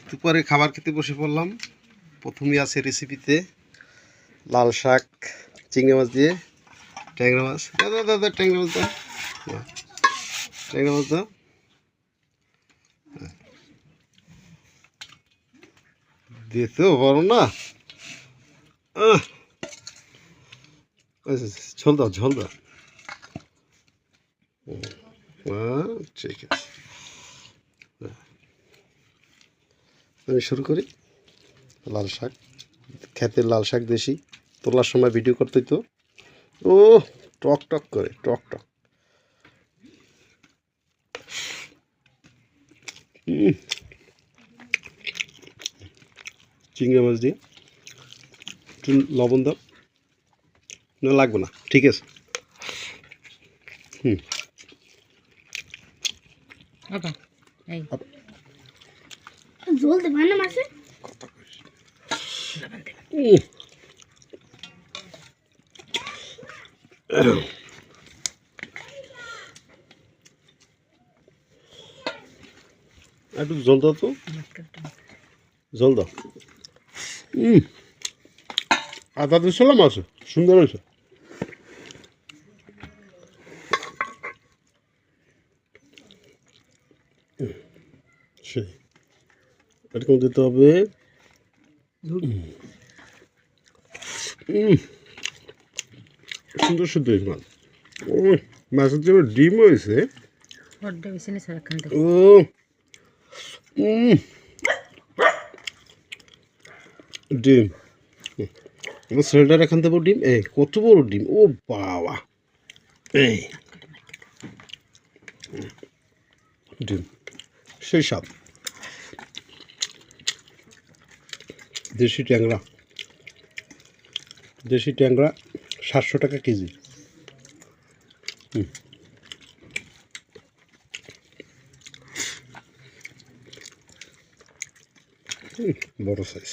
দুপুরে খাবার খেতে বসে পড়লাম। প্রথমেই আছে রেসিপিতে লাল শাক চিংড়ি মাছ দিয়ে ট্যাংরা মাছ। দাদা দাদা ট্যাংরা মাছ দাও, ট্যাংরা মাছ দাও। দিতেও পারো না, ঝোল দাও ঝোল দাও। ঠিক আছে, আমি শুরু করি। লাল শাক, ক্ষেতের লাল শাক দেশি, তোলার সময় ভিডিও করতেই তো ও টক টক করে, টক টক। চিংড়ি মাছ দিয়ে একটু লবণ দাও, না লাগবে না, ঠিক আছে। জল দেবা না মাছে? একটু জল দাও তো, জল দাও। আদা দিয়েছিলাম, আছে সুন্দর হয়েছে। সেই এরকম দিতে হবে। সুন্দর সুন্দর মাছ, ও মাছের জন্য ডিম হয়েছে। ও ডিম, আমার ছেলেটার এখান থেকে ডিম, এই কত বড় ডিম, ও বাবা। এই ডিম সেই স্বাদ। দেশি ট্যাংরা, দেশি ট্যাংরা 700 টাকা কেজি। বড় সাইজ।